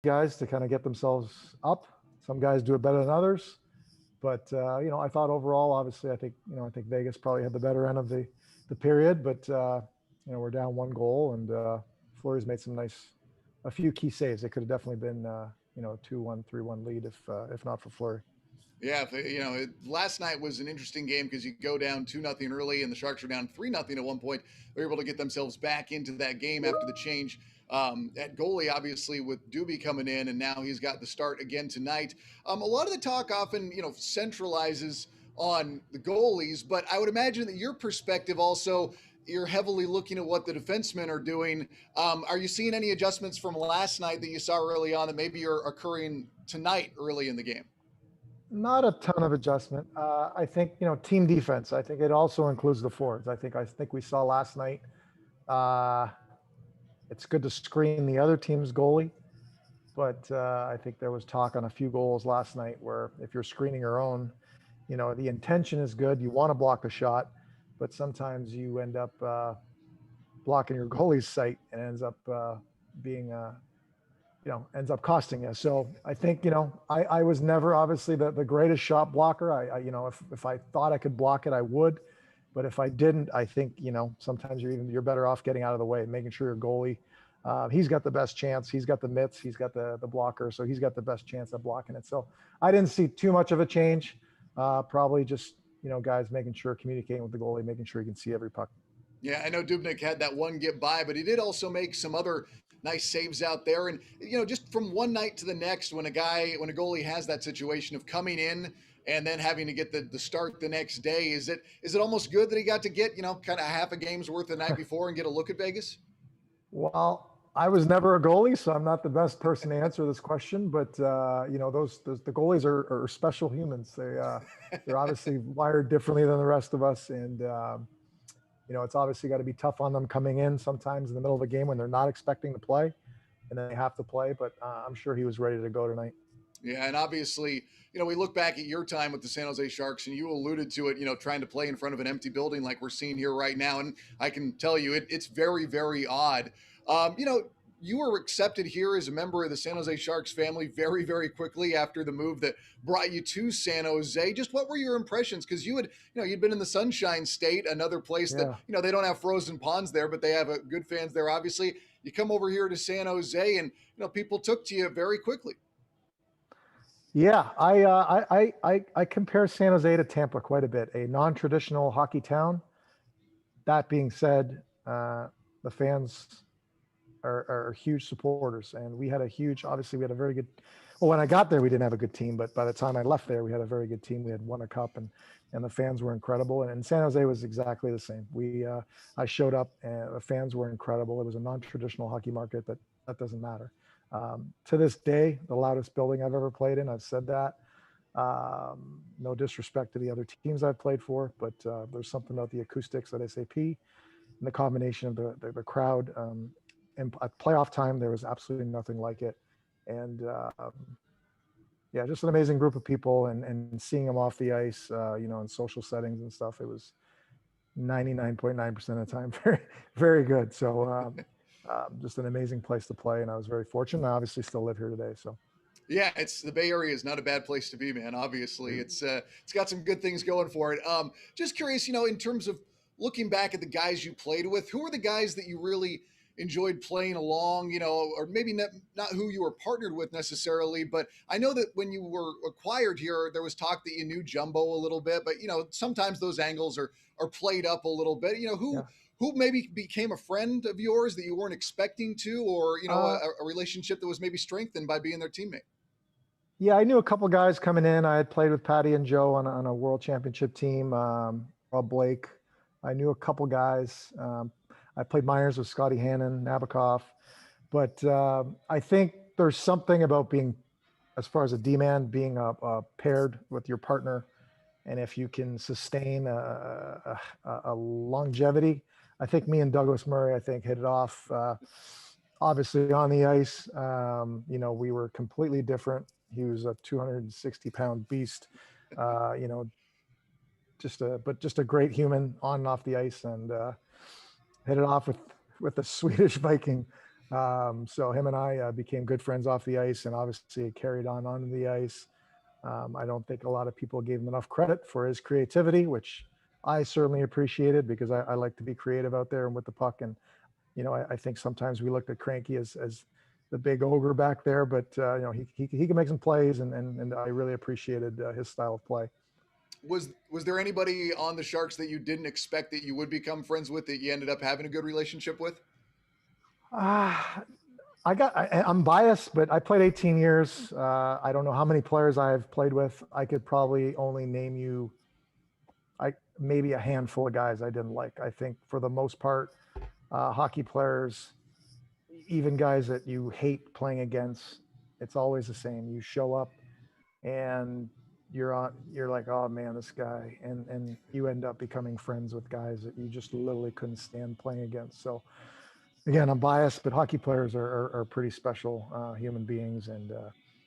guys to kind of get themselves up. Some guys do it better than others, but I thought overall, obviously, I think Vegas probably had the better end of the period, but we're down one goal, and Fleury's made a few key saves. It could have definitely been a 2-1, 3-1 lead if not for Fleury. Yeah, last night was an interesting game because you go down 2-0 early, and the Sharks were down 3-0 at one point. They're able to get themselves back into that game after the change at goalie, obviously with Doobie coming in, and now he's got the start again tonight. A lot of the talk often, centralizes on the goalies, but I would imagine that your perspective also. You're heavily looking at what the defensemen are doing. Are you seeing any adjustments from last night that you saw early on that maybe are occurring tonight early in the game? Not a ton of adjustment. I think team defense. I think it also includes the forwards. I think we saw last night. Uh, it's good to screen the other team's goalie, but I think there was talk on a few goals last night where if you're screening your own, the intention is good. You want to block the shot, but sometimes you end up blocking your goalie's sight and being ends up costing you. So I think, I was never obviously the greatest shot blocker. If I thought I could block it, I would. But if I didn't, I think, sometimes you're better off getting out of the way, making sure your goalie, he's got the best chance. He's got the mitts, he's got the blocker. So he's got the best chance of blocking it. So I didn't see too much of a change. Probably just, guys making sure, communicating with the goalie, making sure he can see every puck. Yeah, I know Dubnik had that one get by, but he did also make some other nice saves out there. And just from one night to the next, when a goalie has that situation of coming in and then having to get the start the next day, is it almost good that he got to get kind of half a game's worth the night before and get a look at Vegas? Well, I was never a goalie, so I'm not the best person to answer this question. But those the goalies are special humans. They're obviously wired differently than the rest of us, and it's obviously got to be tough on them coming in sometimes in the middle of a game when they're not expecting to play, and then they have to play. But I'm sure he was ready to go tonight. Yeah, and obviously, we look back at your time with the San Jose Sharks, and you alluded to it, trying to play in front of an empty building like we're seeing here right now. And I can tell you, it's very, very odd. You were accepted here as a member of the San Jose Sharks family very, very quickly after the move that brought you to San Jose. Just what were your impressions? Because you'd been in the Sunshine State, another place that, Yeah. they don't have frozen ponds there, but they have good fans there, obviously. You come over here to San Jose, and, people took to you very quickly. Yeah, I compare San Jose to Tampa quite a bit. A non-traditional hockey town. That being said, the fans are huge supporters, and we had a huge. Obviously, we had a very good. Well, when I got there, we didn't have a good team, but by the time I left there, we had a very good team. We had won a cup, and the fans were incredible. And San Jose was exactly the same. I showed up, and the fans were incredible. It was a non-traditional hockey market, but that doesn't matter. To this day, the loudest building I've ever played in. I've said that. No disrespect to the other teams I've played for, but there's something about the acoustics at SAP and the combination of the crowd. And at playoff time, there was absolutely nothing like it. And yeah, just an amazing group of people, and seeing them off the ice, in social settings and stuff. It was 99.9% of the time very, very good. So just an amazing place to play, and I was very fortunate. I obviously still live here today. So. Yeah, it's the Bay Area is not a bad place to be, man. Obviously, it's got some good things going for it. Just curious, in terms of looking back at the guys you played with, who are the guys that you really enjoyed playing along? Or maybe not who you were partnered with necessarily, but I know that when you were acquired here, there was talk that you knew Jumbo a little bit, but sometimes those angles are played up a little bit. Who. Yeah. Who maybe became a friend of yours that you weren't expecting to, or a relationship that was maybe strengthened by being their teammate? Yeah, I knew a couple guys coming in. I had played with Patty and Joe on a world championship team. Rob Blake. I knew a couple guys. I played Myers with Scotty Hannon, Nabokov. But I think there's something about being, as far as a D-man, being paired with your partner. And if you can sustain a longevity, I think me and Douglas Murray, hit it off. Obviously on the ice, we were completely different. He was a 260-pound beast, just a great human on and off the ice, and hit it off with the Swedish Viking. So him and I became good friends off the ice, and obviously it carried on onto the ice. I don't think a lot of people gave him enough credit for his creativity, which I certainly appreciated because I like to be creative out there and with the puck. And I think sometimes we looked at Cranky as the big ogre back there, but he can make some plays, and I really appreciated his style of play. Was there anybody on the Sharks that you didn't expect that you would become friends with that you ended up having a good relationship with? Ah, I'm biased, but I played 18 years. I don't know how many players I've played with. I could probably only name you, maybe a handful of guys I didn't like. I think for the most part, hockey players, even guys that you hate playing against, it's always the same. You show up and you're like, oh man, this guy, and you end up becoming friends with guys that you just literally couldn't stand playing against. So again, I'm biased, but hockey players are pretty special human beings, and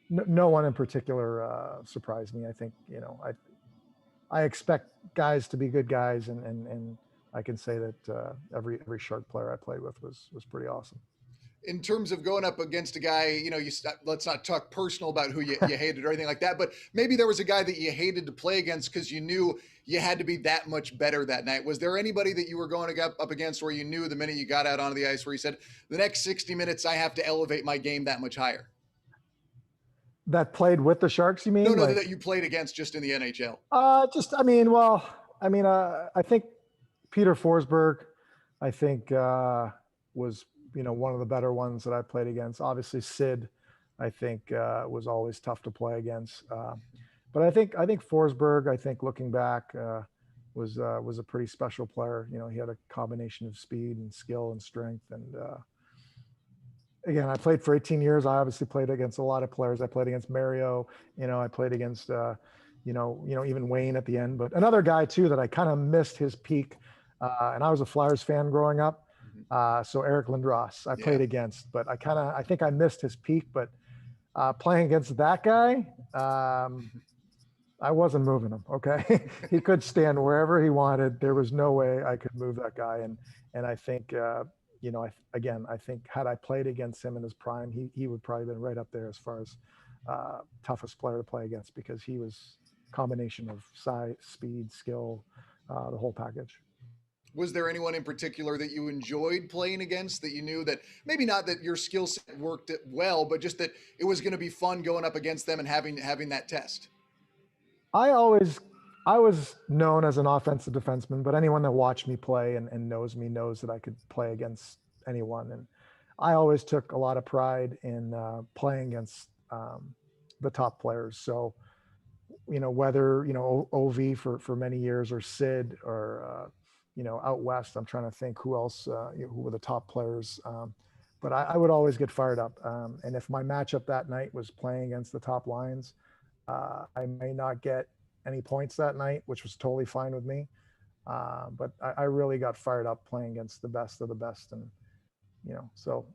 no one in particular surprised me. I think I expect guys to be good guys, and I can say that every Shark player I played with was pretty awesome. In terms of going up against a guy, let's not talk personal about who you hated or anything like that, but maybe there was a guy that you hated to play against because you knew you had to be that much better that night. Was there anybody that you were going up against where you knew the minute you got out onto the ice where you said, the next 60 minutes, I have to elevate my game that much higher? That played with the Sharks, you mean? No, that you played against just in the NHL. I think Peter Forsberg, I think was one of the better ones that I played against. Obviously, Sid, I think was always tough to play against. But I think Forsberg, I think looking back, was a pretty special player. He had a combination of speed and skill and strength. And again, I played for 18 years. I obviously played against a lot of players. I played against Mario. I played against even Wayne at the end. But another guy too that I kind of missed his peak. And I was a Flyers fan growing up. So Eric Lindros, I played against, but I think I missed his peak. But playing against that guy, I wasn't moving him. Okay, he could stand wherever he wanted. There was no way I could move that guy. And I think I think had I played against him in his prime, he would probably been right up there as far as toughest player to play against because he was a combination of size, speed, skill, the whole package. Was there anyone in particular that you enjoyed playing against that you knew that maybe not that your skill set worked well, but just that it was going to be fun going up against them and having that test? I was known as an offensive defenseman, but anyone that watched me play and knows me knows that I could play against anyone. And I always took a lot of pride in playing against the top players. So, whether, OV for many years or Sid or, out West, I'm trying to think who else, who were the top players. But I would always get fired up. And if my matchup that night was playing against the top lines, I may not get any points that night, which was totally fine with me. But I really got fired up playing against the best of the best. And, so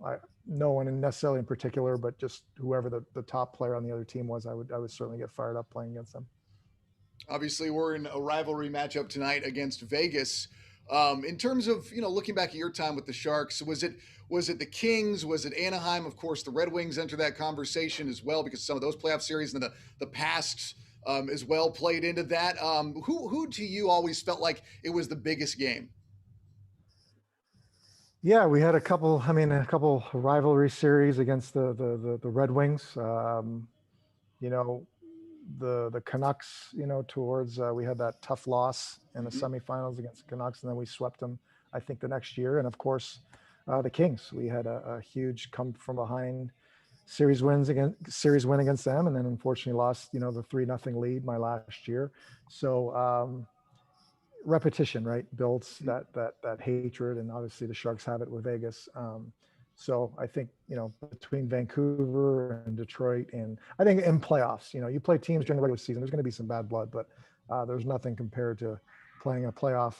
no one necessarily in particular, but just whoever the top player on the other team was, I would certainly get fired up playing against them. Obviously, we're in a rivalry matchup tonight against Vegas. In terms of looking back at your time with the Sharks, was it the Kings? Was it Anaheim? Of course, the Red Wings enter that conversation as well because some of those playoff series and the past as well played into that. Who to you always felt like it was the biggest game? Yeah, we had a couple rivalry series against the Red Wings. The Canucks, towards we had that tough loss in the semifinals against the Canucks, and then we swept them, I think, the next year. And of course, the Kings, we had a huge come from behind series win against them, and then unfortunately lost, the 3-0 lead my last year. So repetition, right, builds that hatred, and obviously the Sharks have it with Vegas. So I think, between Vancouver and Detroit, and I think in playoffs, you play teams during the regular season, there's going to be some bad blood, but there's nothing compared to playing a playoff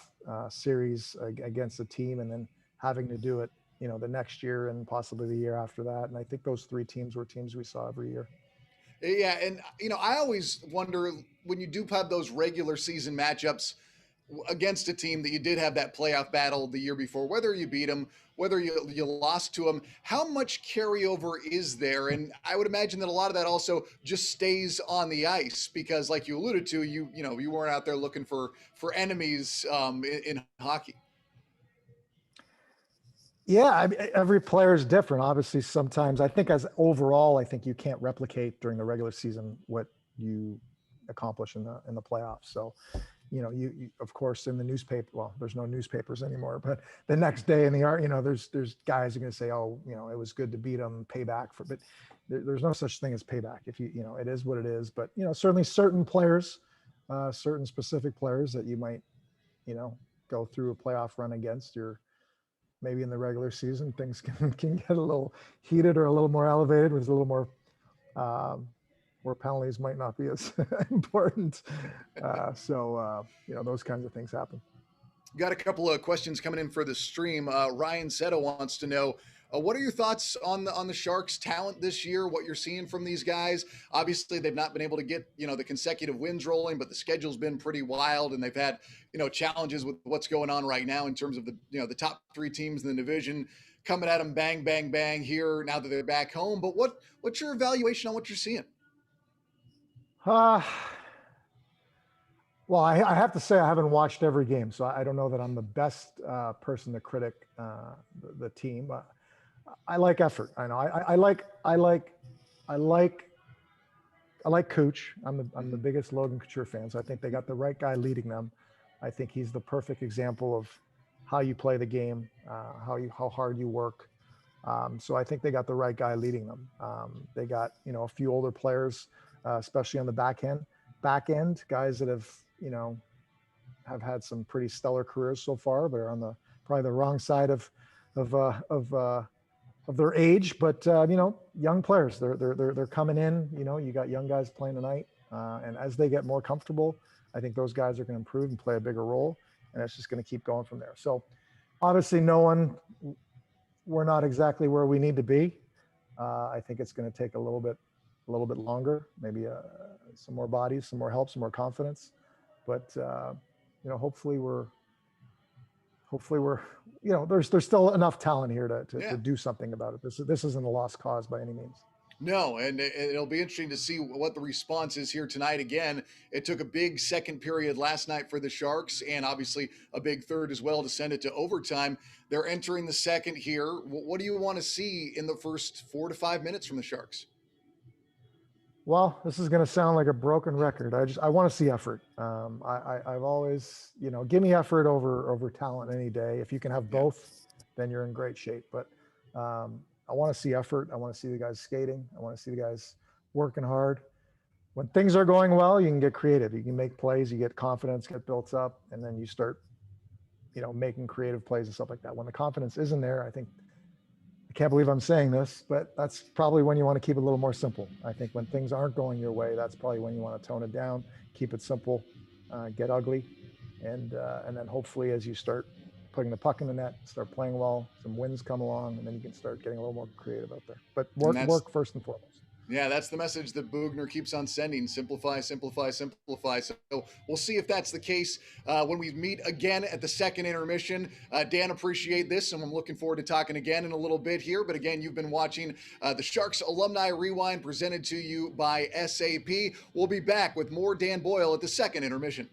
series against a team and then having to do it, the next year and possibly the year after that. And I think those three teams were teams we saw every year. Yeah. And, I always wonder when you do have those regular season matchups, against a team that you did have that playoff battle the year before, whether you beat them, whether you lost to them, how much carryover is there? And I would imagine that a lot of that also just stays on the ice because, like you alluded to, you weren't out there looking for enemies in hockey. Yeah, every player is different. Obviously, sometimes I think as overall, I think you can't replicate during the regular season what you accomplish in the playoffs. So, you of course in the newspaper. Well, there's no newspapers anymore, but the next day in the art, there's guys who are going to say, oh, it was good to beat them, payback for. But there's no such thing as payback. If it is what it is. But certainly certain players, certain specific players that you might, go through a playoff run against your. Maybe in the regular season, things can get a little heated or a little more elevated with a little more, where penalties might not be as important. Those kinds of things happen. Got a couple of questions coming in for the stream. Ryan Seto wants to know, what are your thoughts on the Sharks' talent this year? What you're seeing from these guys? Obviously, they've not been able to get the consecutive wins rolling, but the schedule's been pretty wild, and they've had challenges with what's going on right now in terms of the top three teams in the division coming at them bang bang bang here now that they're back home. But what's your evaluation on what you're seeing? Well, I have to say I haven't watched every game, so I don't know that I'm the best person to critic the team. I like effort. I know. I like Cooch. I'm the biggest Logan Couture fan, so I think they got the right guy leading them. I think he's the perfect example of how you play the game, how hard you work. So I think they got the right guy leading them. They got a few older players, especially on the back end, guys that have had some pretty stellar careers so far, but are on probably the wrong side of their age. But young players, they're coming in. You got young guys playing tonight, and as they get more comfortable, I think those guys are going to improve and play a bigger role, and it's just going to keep going from there. So obviously, we're not exactly where we need to be. I think it's going to take a little bit longer, maybe some more bodies, some more help, some more confidence. But hopefully we're there's still enough talent here to do something about it. This isn't a lost cause by any means. No, and it'll be interesting to see what the response is here tonight. Again, it took a big second period last night for the Sharks, and obviously a big third as well to send it to overtime. They're entering the second here. What do you want to see in the first 4 to 5 minutes from the Sharks? Well, this is going to sound like a broken record. I want to see effort. I've always, give me effort over talent any day. If you can have both, then you're in great shape. But I want to see effort. I want to see the guys skating. I want to see the guys working hard. When things are going well, you can get creative. You can make plays. You get confidence, get built up, and then you start, making creative plays and stuff like that. When the confidence isn't there, I can't believe I'm saying this, but that's probably when you want to keep it a little more simple. I think when things aren't going your way, that's probably when you want to tone it down, keep it simple, get ugly, and then hopefully as you start putting the puck in the net, start playing well, some wins come along, and then you can start getting a little more creative out there. But work first and foremost. Yeah, that's the message that Bugner keeps on sending. Simplify, simplify, simplify. So we'll see if that's the case when we meet again at the second intermission. Dan, appreciate this, and I'm looking forward to talking again in a little bit here. But again, you've been watching the Sharks Alumni Rewind presented to you by SAP. We'll be back with more Dan Boyle at the second intermission.